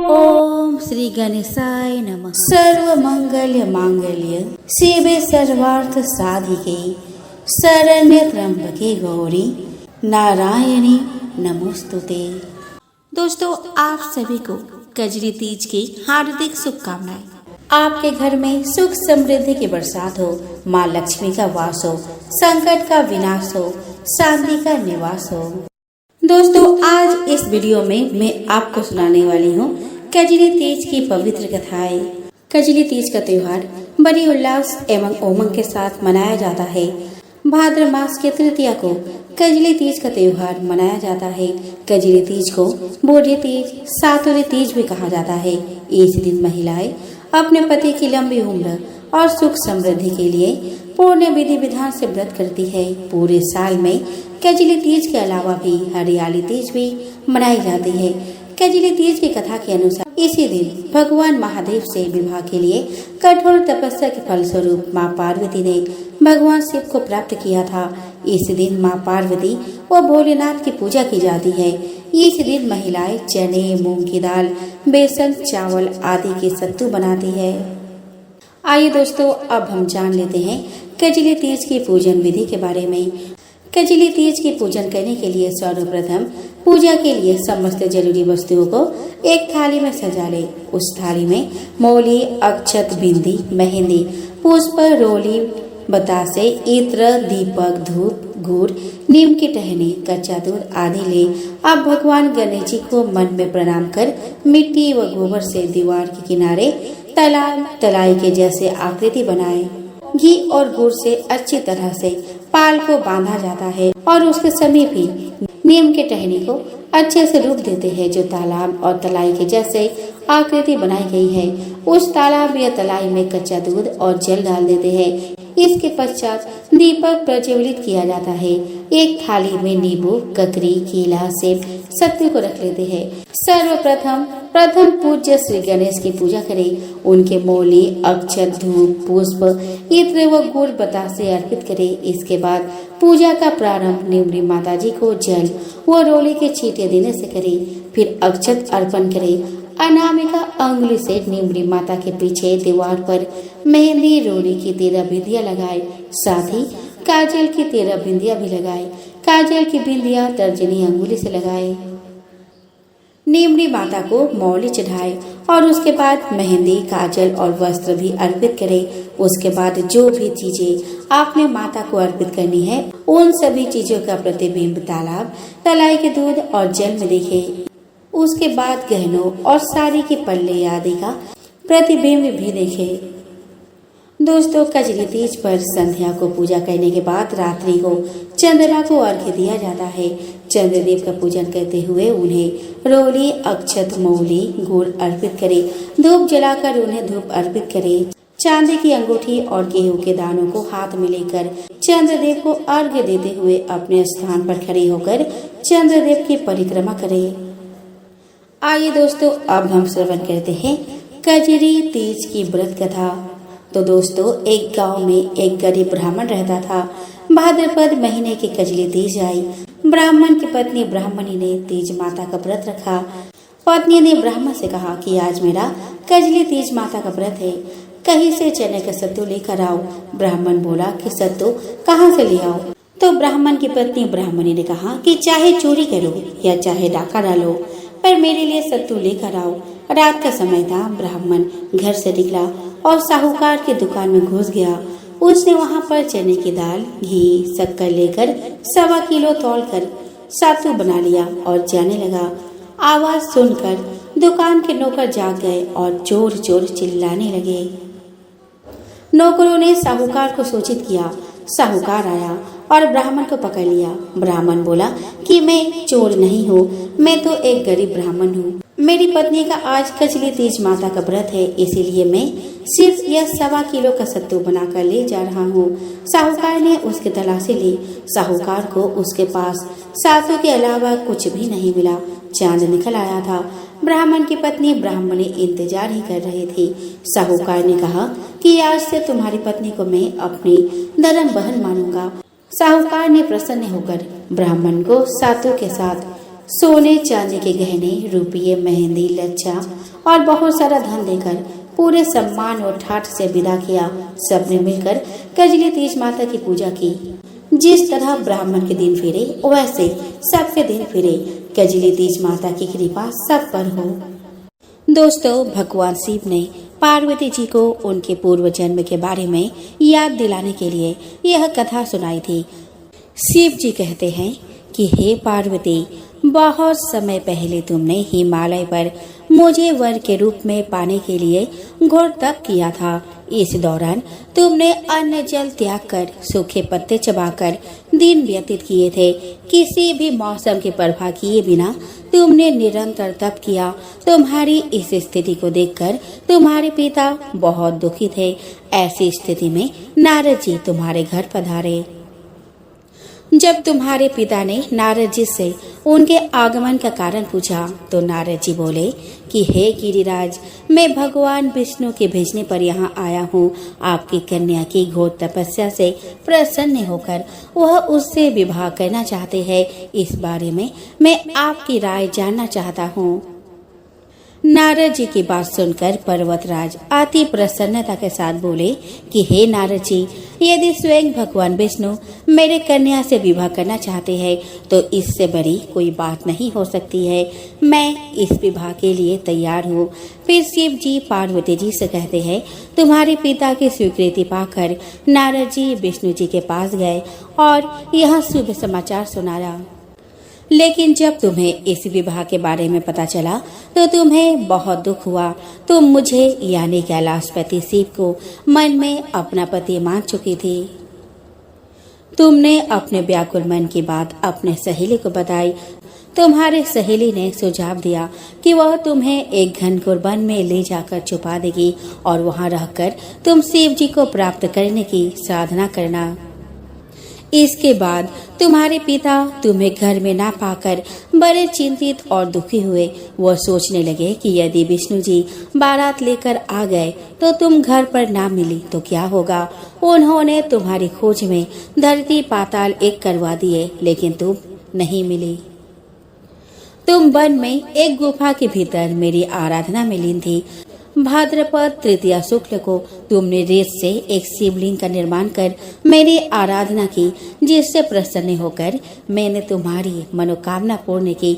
ओम श्री गणेशाय नमः। सर्व मंगल्य मांगल्य शिवे सर्वार्थ साधिके शरण्य त्र्यंबके गौरी नारायणी नमोस्तुते। दोस्तों, आप सभी को कजरी तीज की हार्दिक शुभकामनाएं। आपके घर में सुख समृद्धि की बरसात हो, माँ लक्ष्मी का वास हो, संकट का विनाश हो, शांति का निवास हो। दोस्तों, आज इस वीडियो में मैं आपको सुनाने वाली हूँ कजरी तीज की पवित्र कथाएं। कजरी तीज का त्योहार बड़ी उल्लास एवं उमंग के साथ मनाया जाता है। भाद्र मास के तृतीया को कजरी तीज का त्योहार मनाया जाता है। कजरी तीज को बूढ़ी तीज, सातुरी तीज भी कहा जाता है। इस दिन महिलाएं अपने पति की लंबी उम्र और सुख समृद्धि के लिए पूर्ण विधि विधान से व्रत करती है। पूरे साल में कजरी तीज के अलावा भी हरियाली तीज भी मनाई जाती है। कजरी तीज की कथा के अनुसार इसी दिन भगवान महादेव से विवाह के लिए कठोर तपस्या के फलस्वरूप माँ पार्वती ने भगवान शिव को प्राप्त किया था। इस दिन माँ पार्वती व भोलेनाथ की पूजा की जाती है। इस दिन महिलाएं चने, मूंग की दाल, बेसन, चावल आदि के सत्तू बनाती है। आइए दोस्तों, अब हम जान लेते हैं कजरी तीज की पूजन विधि के बारे में। कजरी तीज की पूजन करने के लिए सर्वप्रथम पूजा के लिए समस्त जरूरी वस्तुओं को एक थाली में सजा ले। उस थाली में मौली, अक्षत, बिंदी, मेहंदी, पुष्प, रोली, बतासे, इत्र, दीपक, धूप, गुड़, नीम की टहनी, कच्चा दूध आदि ले। अब भगवान गणेश जी को मन में प्रणाम कर मिट्टी व गोबर से दीवार के किनारे तालाब, तलाई के जैसे आकृति बनाए। घी और गुड़ से अच्छी तरह से पाल को बांधा जाता है और उसके समीप ही नीम के टहनी को अच्छे से रूप देते हैं, जो तालाब और तलाई के जैसे आकृति बनाई गई है। उस तालाब या तलाई में कच्चा दूध और जल डाल देते हैं। इसके पश्चात दीपक प्रज्वलित किया जाता है। एक थाली में नींबू, ककड़ी, केला, सेब, सत्तू को रख लेते हैं। सर्वप्रथम पूज्य श्री गणेश की पूजा करें। उनके मौली, अक्षत, धूप, पुष्प, इत्र व गुड़ बतासे अर्पित करें। इसके बाद पूजा का प्रारंभ निम्री माता जी को जल व रोली के छींटे देने से करें। फिर अक्षत अर्पण करें। अनामिका अंगुली से निम्री माता के पीछे दीवार पर मेहंदी, रोली की 13 बिंदियां लगाए। साथ ही काजल की 13 बिंदियां भी लगाए। काजल की बिंदियां तर्जनी अंगुली से लगाए। निम्री माता को मौली चढ़ाए और उसके बाद मेहंदी, काजल और वस्त्र भी अर्पित करें। उसके बाद जो भी चीजें आपने माता को अर्पित करनी है, उन सभी चीजों का प्रतिबिंब तालाब, तलाई के दूध और जल में दिखे। उसके बाद गहनों और साड़ी के पल्ले आदि का प्रतिबिंब भी देखे। दोस्तों, कजरी तीज पर संध्या को पूजा करने के बाद रात्रि को चंद्रमा को अर्घ्य दिया जाता है। चंद्रदेव का पूजन करते हुए उन्हें रोली, अक्षत, मौली, गुड़ अर्पित करें। धूप जलाकर उन्हें धूप अर्पित करें। चांदी की अंगूठी और गेहूं के दानों को हाथ में लेकर चंद्रदेव को अर्घ्य देते हुए अपने स्थान पर खड़े होकर चंद्रदेव की परिक्रमा करें। आइए दोस्तों, अब हम श्रवण करते हैं कजरी तीज की व्रत कथा। तो दोस्तों, एक गांव में एक गरीब ब्राह्मण रहता था। भाद्रपद महीने की कजरी तीज आई। ब्राह्मण की पत्नी ब्राह्मणी ने तीज माता का व्रत रखा। पत्नी ने ब्राह्मण से कहा कि आज मेरा कजरी तीज माता का व्रत है, कहीं से चने का सत्तू लेकर आओ। ब्राह्मण बोला कि सत्तू कहाँ से ले आओ? तो ब्राह्मण की पत्नी ब्राह्मणी ने कहा कि चाहे चोरी करो या चाहे डाका डालो, पर मेरे लिए सत्तू लेकर आओ। रात का समय था। ब्राह्मण घर से निकला और साहूकार की दुकान में घुस गया। उसने वहाँ पर चने की दाल, घी, शक्कर लेकर 1.25 किलो तौलकर सत्तू बना लिया और जाने लगा। आवाज सुनकर दुकान के नौकर जाग गए और चोर चोर चिल्लाने लगे। नौकरों ने साहूकार को सूचित किया। साहूकार आया और ब्राह्मण को पकड़ लिया। ब्राह्मण बोला कि मैं चोर नहीं हूँ, मैं तो एक गरीब ब्राह्मण हूँ। मेरी पत्नी का आज कजरी तीज माता का व्रत है, इसीलिए मैं सिर्फ यह 1.25 किलो का सत्तू बनाकर ले जा रहा हूँ। साहूकार ने उसकी तलाशी ली। साहूकार को उसके पास सत्तू के अलावा कुछ भी नहीं मिला। चांद निकल आया था। ब्राह्मण की पत्नी ब्राह्मणी इंतजार ही कर रही थी। साहूकार ने कहा कि आज से तुम्हारी पत्नी को मैं अपनी धर्म बहन मानूंगा। साहूकार ने प्रसन्न होकर ब्राह्मण को सत्तू के साथ सोने चांदी के गहने, रुपये, मेहंदी, लच्छा और बहुत सारा धन देकर पूरे सम्मान और ठाठ से विदा किया। सबने मिलकर कजली तीज माता की पूजा की। जिस तरह ब्राह्मण के दिन फिरे वैसे सबके दिन फिरे। कजली तीज माता की कृपा सब पर हो। दोस्तों, भगवान शिव ने पार्वती जी को उनके पूर्व जन्म के बारे में याद दिलाने के लिए यह कथा सुनाई थी। शिव जी कहते हैं कि हे पार्वती, बहुत समय पहले तुमने हिमालय पर मुझे वर के रूप में पाने के लिए घोर तप किया था। इस दौरान तुमने अन्न जल त्याग कर, सूखे पत्ते चबाकर दिन व्यतीत किए थे। किसी भी मौसम की परवाह किए बिना तुमने निरंतर तप किया। तुम्हारी इस स्थिति को देखकर तुम्हारे पिता बहुत दुखी थे। ऐसी स्थिति में नारद जी तुम्हारे घर पधारे। जब तुम्हारे पिता ने नारद जी से उनके आगमन का कारण पूछा तो नारद जी बोले कि हे गिरिराज, मैं भगवान विष्णु के भेजने पर यहाँ आया हूँ। आपकी कन्या की घोर तपस्या से प्रसन्न होकर वह उससे विवाह करना चाहते हैं। इस बारे में मैं आपकी राय जानना चाहता हूँ। नारद जी की बात सुनकर पर्वतराज अति प्रसन्नता के साथ बोले कि हे नारद जी, यदि स्वयं भगवान विष्णु मेरे कन्या से विवाह करना चाहते हैं तो इससे बड़ी कोई बात नहीं हो सकती है। मैं इस विवाह के लिए तैयार हूँ। फिर शिव जी पार्वती जी से कहते हैं, तुम्हारे पिता की स्वीकृति पाकर नारद जी विष्णु जी के पास गए और यह शुभ समाचार सुनाया। लेकिन जब तुम्हें इस विवाह के बारे में पता चला तो तुम्हें बहुत दुख हुआ। तुम मुझे यानी कैलाशपति शिव को मन में अपना पति मान चुकी थी। तुमने अपने व्याकुल मन की बात अपने सहेली को बताई। तुम्हारे सहेली ने सुझाव दिया कि वह तुम्हें एक घनघोर वन में ले जाकर छुपा देगी और वहां रहकर तुम शिव जी को प्राप्त करने की साधना करना। इसके बाद तुम्हारे पिता तुम्हें घर में ना पाकर बड़े चिंतित और दुखी हुए। वह सोचने लगे कि यदि विष्णु जी बारात लेकर आ गए तो तुम घर पर ना मिली तो क्या होगा। उन्होंने तुम्हारी खोज में धरती पाताल एक करवा दिए, लेकिन तुम नहीं मिली। तुम वन में एक गुफा के भीतर मेरी आराधना में लीन थी। भाद्रपद तृतीया शुक्ल को तुमने रेत से एक शिवलिंग का निर्माण कर मेरी आराधना की, जिससे प्रसन्न होकर मैंने तुम्हारी मनोकामना पूर्ण की।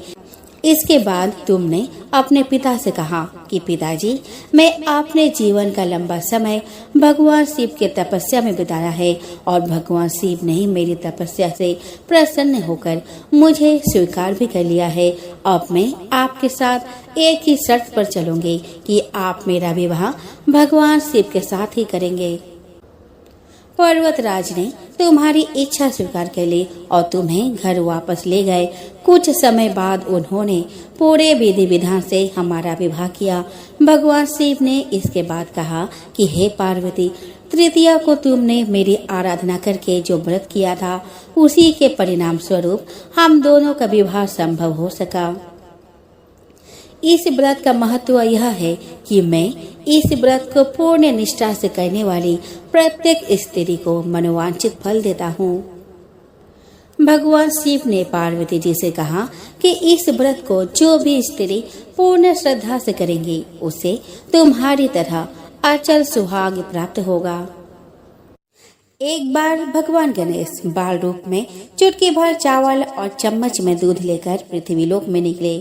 इसके बाद तुमने अपने पिता से कहा कि पिताजी, मैं अपने जीवन का लंबा समय भगवान शिव के तपस्या में बिताया है और भगवान शिव ने मेरी तपस्या से प्रसन्न होकर मुझे स्वीकार भी कर लिया है। अब मैं आपके साथ एक ही शर्त पर चलूंगी कि आप मेरा विवाह भगवान शिव के साथ ही करेंगे। पर्वतराज ने तुम्हारी इच्छा स्वीकार कर ली और तुम्हें घर वापस ले गए। कुछ समय बाद उन्होंने पूरे विधि विधान से हमारा विवाह किया। भगवान शिव ने इसके बाद कहा कि हे पार्वती, तृतीया को तुमने मेरी आराधना करके जो व्रत किया था उसी के परिणाम स्वरूप हम दोनों का विवाह संभव हो सका। इस व्रत का महत्व यह है कि मैं इस व्रत को पूर्ण निष्ठा से करने वाली प्रत्येक स्त्री को मनोवांछित फल देता हूँ। भगवान शिव ने पार्वती जी से कहा कि इस व्रत को जो भी स्त्री पूर्ण श्रद्धा से करेंगी उसे तुम्हारी तरह अचल सुहाग प्राप्त होगा। एक बार भगवान गणेश बाल रूप में चुटकी भर चावल और चम्मच में दूध लेकर पृथ्वी लोक में निकले।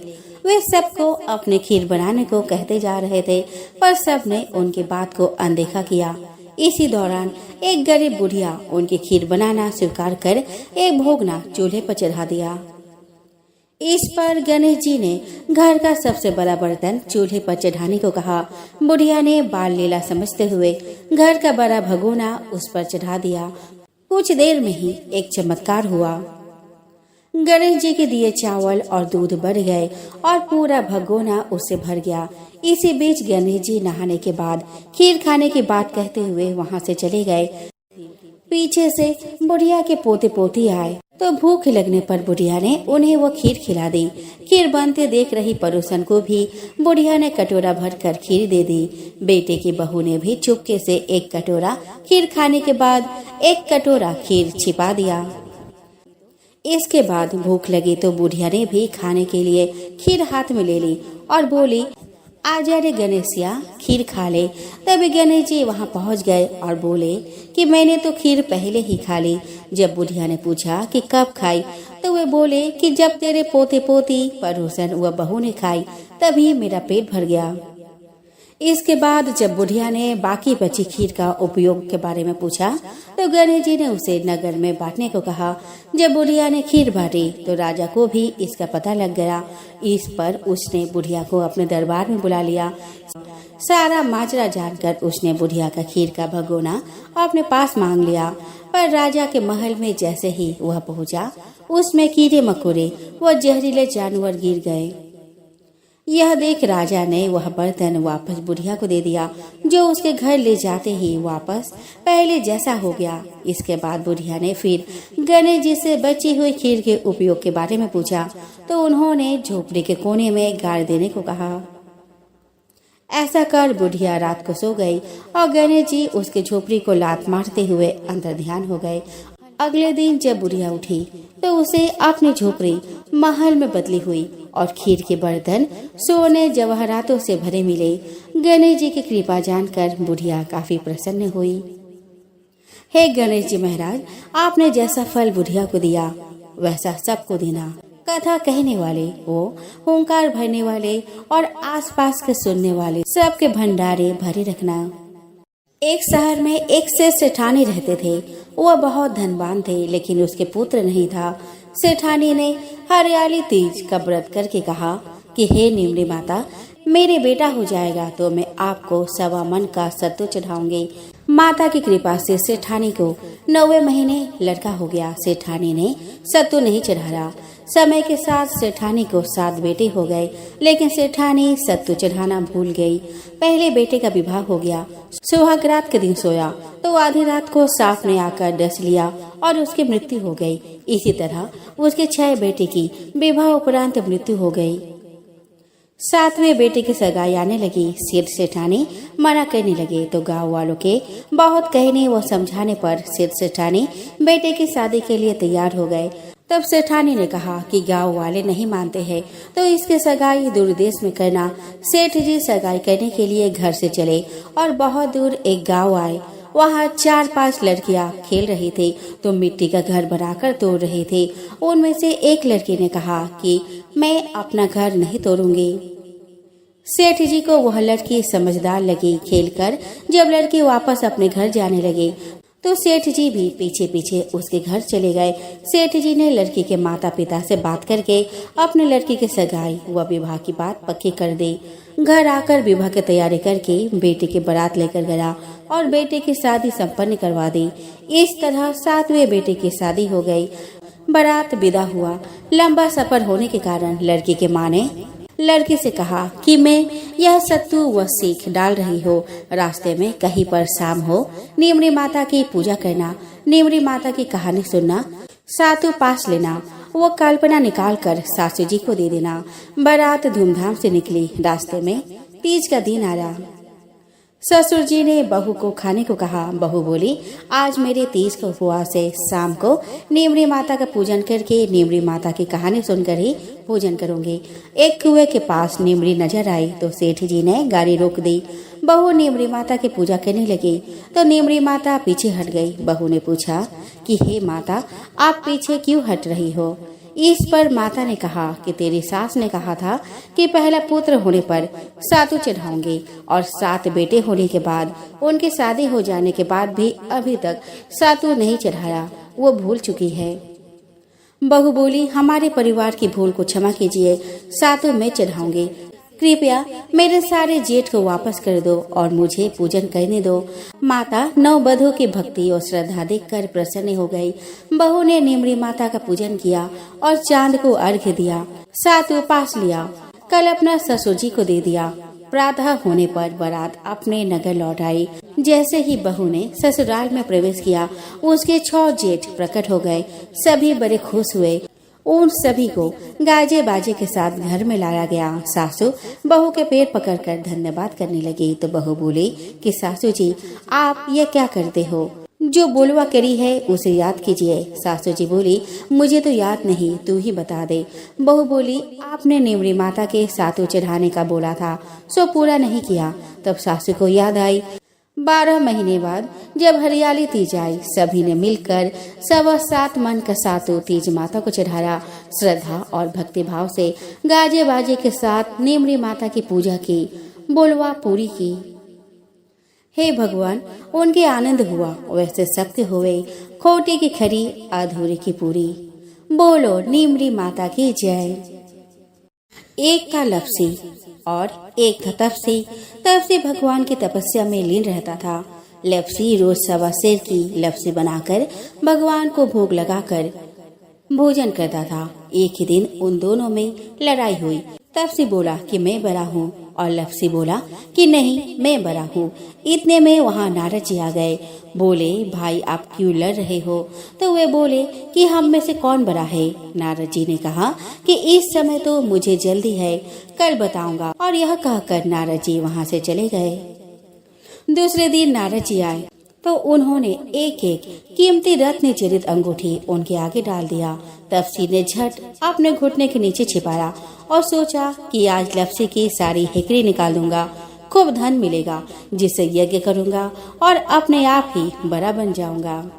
वे सबको अपने खीर बनाने को कहते जा रहे थे, पर सबने उनकी बात को अनदेखा किया। इसी दौरान एक गरीब बुढ़िया उनकी खीर बनाना स्वीकार कर एक भोगना चूल्हे पर चढ़ा दिया। इस पर गणेश जी ने घर का सबसे बड़ा बर्तन चूल्हे पर चढ़ाने को कहा। बुढ़िया ने बाल लीला समझते हुए घर का बड़ा भगोना उस पर चढ़ा दिया। कुछ देर में ही एक चमत्कार हुआ। गणेश जी के दिए चावल और दूध बढ़ गए और पूरा भगोना उससे भर गया। इसी बीच गणेश जी नहाने के बाद खीर खाने की बात कहते हुए वहां से चले गए। पीछे से बुढ़िया के पोते पोती आए तो भूख लगने पर बुढ़िया ने उन्हें वो खीर खिला दी। खीर बनते देख रही पड़ोसन को भी बुढ़िया ने कटोरा भर कर खीर दे दी। बेटे की बहू ने भी चुपके से एक कटोरा खीर खाने के बाद एक कटोरा खीर छिपा दिया। इसके बाद भूख लगी तो बुढ़िया ने भी खाने के लिए खीर हाथ में ले ली और बोली, आजा रे गणेशिया, खीर खा ले। तभी गणेश जी वहाँ पहुँच गए और बोले कि मैंने तो खीर पहले ही खा ली। जब बुढ़िया ने पूछा कि कब खाई, तो वे बोले कि जब तेरे पोते पोती पड़ोसन व बहू ने खाई तभी मेरा पेट भर गया। इसके बाद जब बुढ़िया ने बाकी बची खीर का उपयोग के बारे में पूछा तो गणेश जी ने उसे नगर में बांटने को कहा। जब बुढ़िया ने खीर बांटी तो राजा को भी इसका पता लग गया। इस पर उसने बुढ़िया को अपने दरबार में बुला लिया। सारा माजरा जानकर उसने बुढ़िया का खीर का भगोना अपने पास मांग लिया। पर राजा के महल में जैसे ही वह पहुंचा, उसमें कीड़े मकोड़े व जहरीले जानवर गिर गए। यह देख राजा ने वह बर्तन वापस बुढ़िया को दे दिया, जो उसके घर ले जाते ही वापस पहले जैसा हो गया। इसके बाद बुढ़िया ने फिर गणेश जी से बची हुई खीर के उपयोग के बारे में पूछा तो उन्होंने झोपड़ी के कोने में गाड़ देने को कहा। ऐसा कर बुढ़िया रात को सो गई और गणेश जी उसके झोपड़ी को लात मारते हुए अंदर ध्यान हो गए। अगले दिन जब बुढ़िया उठी तो उसे अपनी झोपड़ी महल में बदली हुई और खीर के बर्तन सोने जवाहरातों से भरे मिले। गणेश जी की कृपा जानकर बुढ़िया काफी प्रसन्न हुई। हे गणेश जी महाराज, आपने जैसा फल बुढ़िया को दिया वैसा सबको देना। कथा कहने वाले वो, हुंकार भरने वाले और आसपास के सुनने वाले सबके भंडारे भरे रखना। एक शहर में एक सेठानी रहते थे। वह बहुत धनवान थे, लेकिन उसके पुत्र नहीं था। सेठानी ने हरियाली तीज का व्रत करके कहा कि हे नीमड़ी माता, मेरे बेटा हो जाएगा तो मैं आपको 1.25 मन का सत्तू चढ़ाऊंगी। माता की कृपा से सेठानी को 9वें महीने लड़का हो गया। सेठानी ने सत्तू नहीं चढ़ाया। समय के साथ सेठानी को 7 बेटे हो गए, लेकिन सेठानी सत्तू चढ़ाना भूल गई। पहले बेटे का विवाह हो गया। सुहागरात के दिन सोया तो आधी रात को सांप ने आकर डस लिया और उसकी मृत्यु हो गई। इसी तरह उसके 6 बेटे की विवाह उपरांत मृत्यु हो गई। 7वें बेटे की सगाई आने लगी। सेठानी मना करने लगे तो गांव वालों के बहुत कहने व समझाने पर सेठानी बेटे की शादी के लिए तैयार हो गए। तब सेठानी ने कहा कि गांव वाले नहीं मानते हैं तो इसके सगाई दूर देश में करना। सेठ जी सगाई करने के लिए घर से चले और बहुत दूर एक गांव आए। वहाँ 4-5 लड़कियाँ खेल रही थी तो मिट्टी का घर बनाकर तोड़ रही थी। उनमें से एक लड़की ने कहा कि मैं अपना घर नहीं तोड़ूंगी। सेठ जी को वह लड़की समझदार लगी। खेलकर जब लड़की वापस अपने घर जाने लगी तो सेठ जी भी पीछे पीछे उसके घर चले गए। सेठ जी ने लड़की के माता पिता से बात करके अपने लड़की की सगाई व विवाह की बात पक्की कर दी। घर आकर विवाह की तैयारी करके बेटे की बारात लेकर गया और बेटे की शादी संपन्न करवा दी। इस तरह 7वें बेटे की शादी हो गई। बारात विदा हुआ। लंबा सफर होने के कारण लड़की के माँ ने लड़की से कहा कि मैं यह सत्तू व सीख डाल रही हो। रास्ते में कहीं पर शाम हो, नीमड़ी माता की पूजा करना, नीमड़ी माता की कहानी सुनना, सातु पास लेना, वो कल्पना निकाल कर सासू जी को दे देना। बारात धूमधाम से निकली। रास्ते में तीज का दिन आया। ससुर जी ने बहू को खाने को कहा। बहू बोली, आज मेरे तीज का उपवास है। शाम को नीमड़ी माता का पूजन करके नीमड़ी माता की कहानी सुनकर ही पूजन करूंगी। एक कुएं के पास नीमड़ी नजर आई तो सेठ जी ने गाड़ी रोक दी। बहू नीमड़ी माता की पूजा करने लगी तो नीमड़ी माता पीछे हट गई। बहू ने पूछा कि हे माता, आप पीछे क्यों हट रही हो? इस पर माता ने कहा कि तेरी सास ने कहा था कि पहला पुत्र होने पर सातु चढ़ाऊंगी और 7 बेटे होने के बाद उनकी शादी हो जाने के बाद भी अभी तक सातु नहीं चढ़ाया। वो भूल चुकी है। बहू बोली, हमारे परिवार की भूल को क्षमा कीजिए, सातु मैं चढ़ाऊंगी। कृपया मेरे सारे जेठ को वापस कर दो और मुझे पूजन करने दो। माता नववधू की भक्ति और श्रद्धा देखकर प्रसन्न हो गई। बहू ने नीमड़ी माता का पूजन किया और चांद को अर्घ्य दिया। सात उपास लिया। कल अपना ससुर जी को दे दिया। प्रातः होने पर बारात अपने नगर लौट आई। जैसे ही बहू ने ससुराल में प्रवेश किया, उसके 6 जेठ प्रकट हो गए। सभी बड़े खुश हुए। उन सभी को गाजे बाजे के साथ घर में लाया गया। सासू बहू के पैर पकड़कर धन्यवाद करने लगी तो बहू बोली कि सासू जी, आप ये क्या करते हो? जो बोलवा करी है उसे याद कीजिए। सासू जी बोली, मुझे तो याद नहीं, तू ही बता दे। बहू बोली, आपने नेवरी माता के सातों चढ़ाने का बोला था, सो पूरा नहीं किया। तब सासू को याद आई, 12 महीने बाद जब हरियाली तीज आई, सभी ने मिलकर 7.25 मन का सातों तीज माता को चढ़ाया। श्रद्धा और भक्ति भाव से गाजे बाजे के साथ नेमरी माता की पूजा की, बोलवा पूरी की। हे भगवान, उनके आनंद हुआ वैसे सत्य हुए, खोटे की खरी अधूरी की पूरी। बोलो नीमरी माता की जय। एक था लपसी और एक था तपसी। तपसी भगवान की तपस्या में लीन रहता था। लपसी रोज 1.25 सेर की लपसी बनाकर भगवान को भोग लगाकर भोजन करता था। एक ही दिन उन दोनों में लड़ाई हुई। तपसी बोला कि मैं बड़ा हूँ और लपसी बोला कि नहीं, मैं बड़ा हूँ। इतने में वहाँ नारद जी आ गए। बोले, भाई आप क्यों लड़ रहे हो? तो वे बोले कि हम में से कौन बड़ा है? नारद जी ने कहा कि इस समय तो मुझे जल्दी है, कल बताऊंगा। और यह कहकर नारद जी वहाँ से चले गए। दूसरे दिन नारद जी आए तो उन्होंने एक एक कीमती रत्न जड़ित अंगूठी उनके आगे डाल दिया। तपसी ने झट अपने घुटने के नीचे छिपाया और सोचा कि आज लपसी की सारी हिकड़ी निकाल दूंगा, खूब धन मिलेगा, जिससे यज्ञ करूंगा और अपने आप ही बड़ा बन जाऊंगा।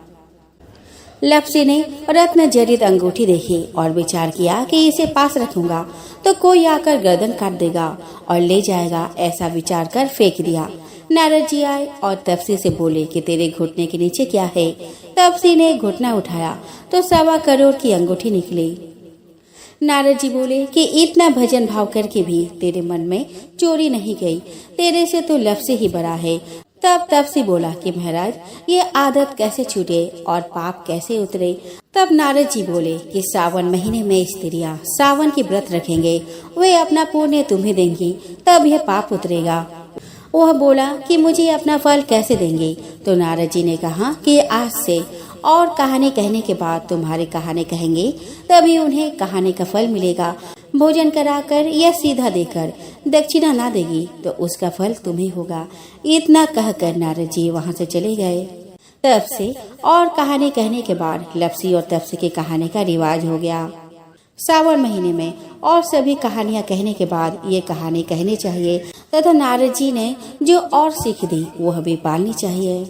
लपसी ने रत्न जड़ित अंगूठी देखी और विचार किया कि इसे पास रखूंगा तो कोई आकर गर्दन काट देगा और ले जाएगा। ऐसा विचार कर फेंक दिया। नारद जी आए और तपसी से बोले कि तेरे घुटने के नीचे क्या है? तपसी ने घुटना उठाया तो 1.25 करोड़ की अंगूठी निकली। नारद जी बोले कि इतना भजन भाव करके भी तेरे मन में चोरी नहीं गई, तेरे से तो लपसी ही बड़ा है। तब तपसी बोला कि महाराज, ये आदत कैसे छूटे और पाप कैसे उतरे? तब नारद जी बोले कि सावन महीने में स्त्रियां सावन की व्रत रखेंगे, वे अपना पुण्य तुम्हें देंगी, तब यह पाप उतरेगा। वह बोला कि मुझे अपना फल कैसे देंगे? तो नारद जी ने कहा कि आज से और कहानी कहने के बाद तुम्हारी कहानी कहेंगे, तभी उन्हें कहानी का फल मिलेगा। भोजन कराकर या सीधा देकर दक्षिणा ना देगी तो उसका फल तुम्हें होगा। इतना कहकर नारद जी वहाँ से चले गए। तब से और कहानी कहने के बाद लपसी और तपसी की कहानी का रिवाज हो गया। सावन महीने में और सभी कहानियां कहने के बाद ये कहानी कहनी चाहिए तथा नारद जी ने जो और सीख दी वह भी पालनी चाहिए।